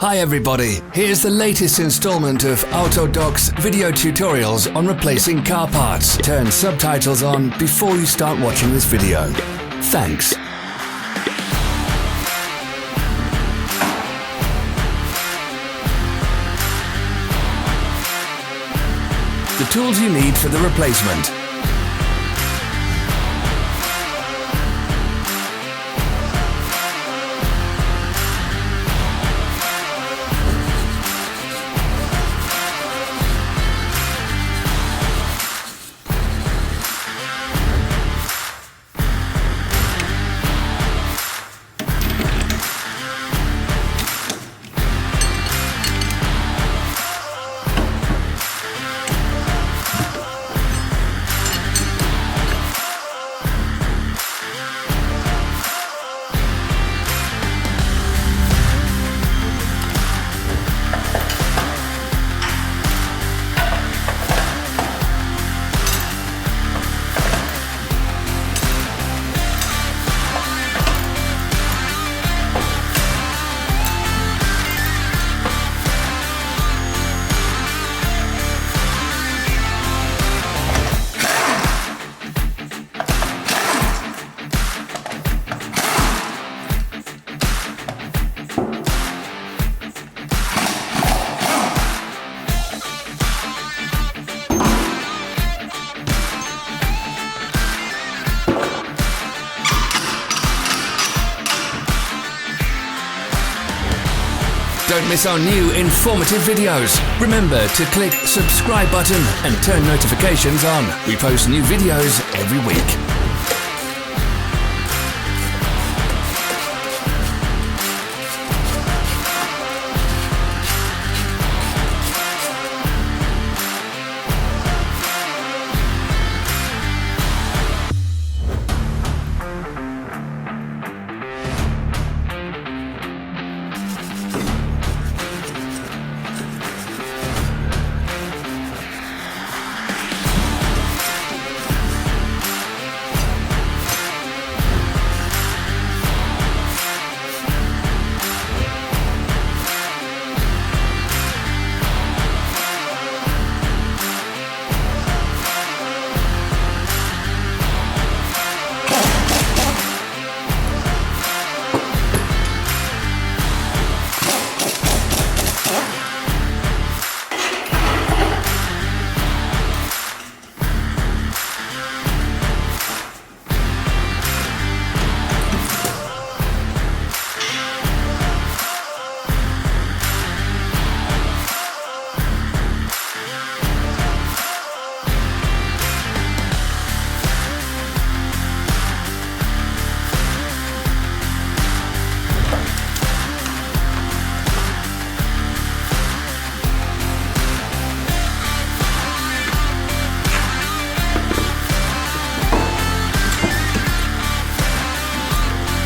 Hi everybody, here's the latest installment of Autodoc's video tutorials on replacing car parts. Turn subtitles on before you start watching this video. Thanks. The tools you need for the replacement. Don't miss our new informative videos. Remember to click subscribe button and turn notifications on. We post new videos every week.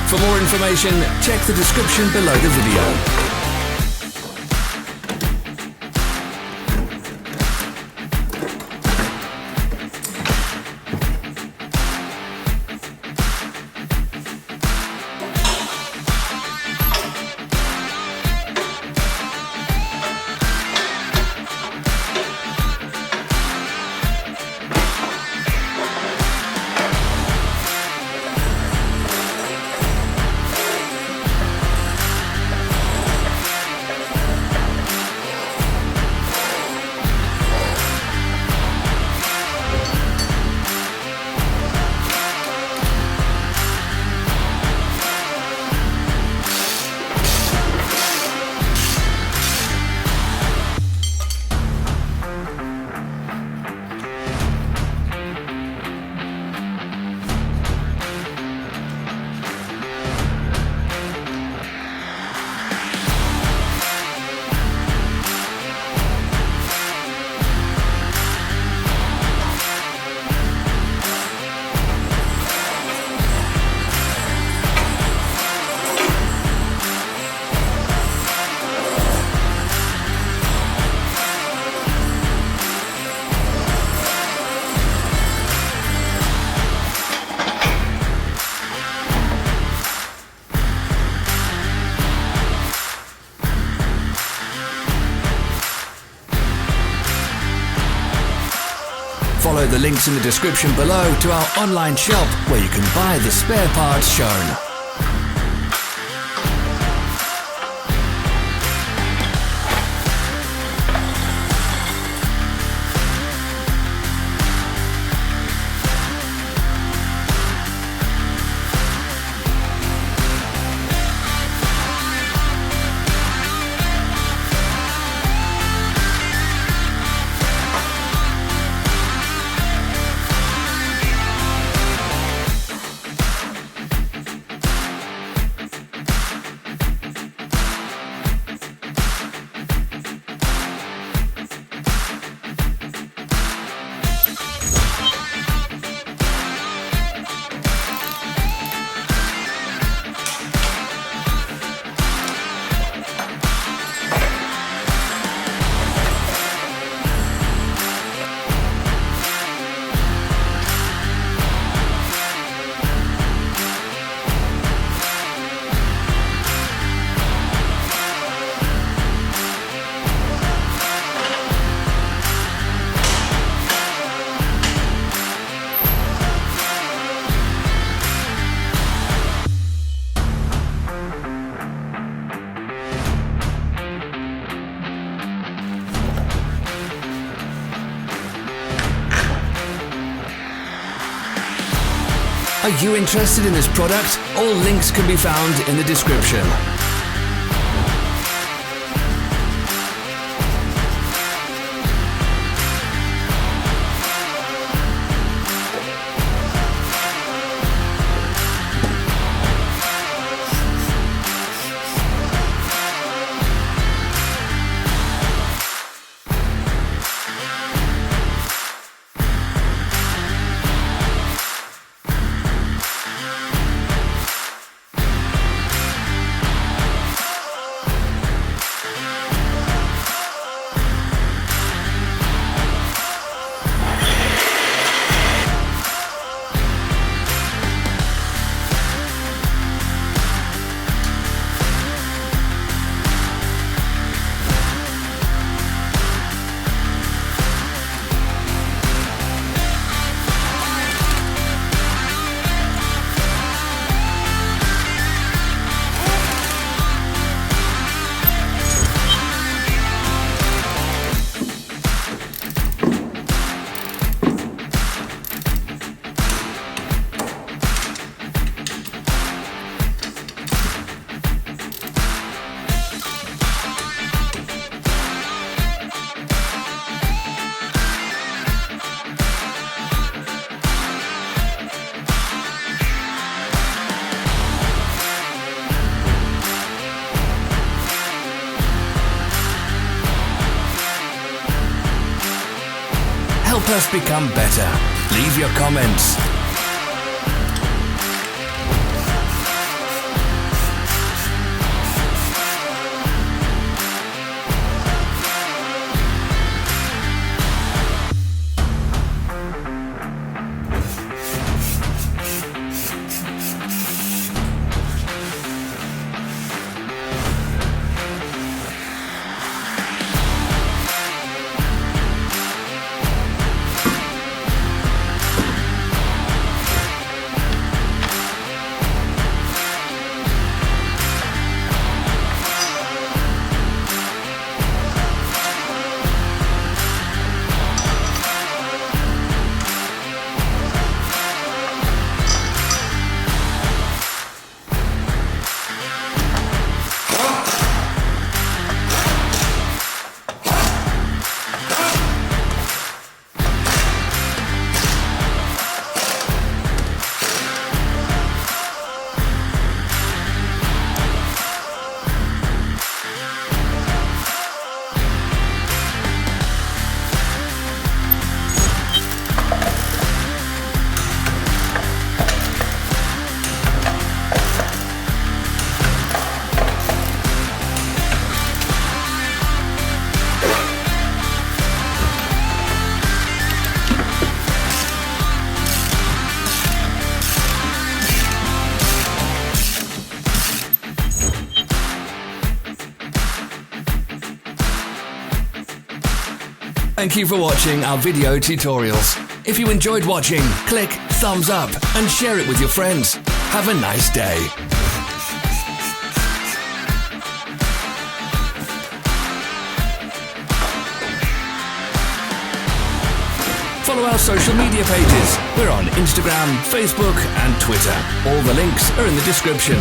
For more information, check the description below the video. follow the links in the description below to our online shop where you can buy the spare parts shown. Are you interested in this product? All links can be found in the description. Help us become better. Leave your comments. Thank you for watching our video tutorials. If you enjoyed watching, click thumbs up and share it with your friends. Have a nice day. Follow our social media pages. We're on Instagram, Facebook and Twitter. All the links are in the description.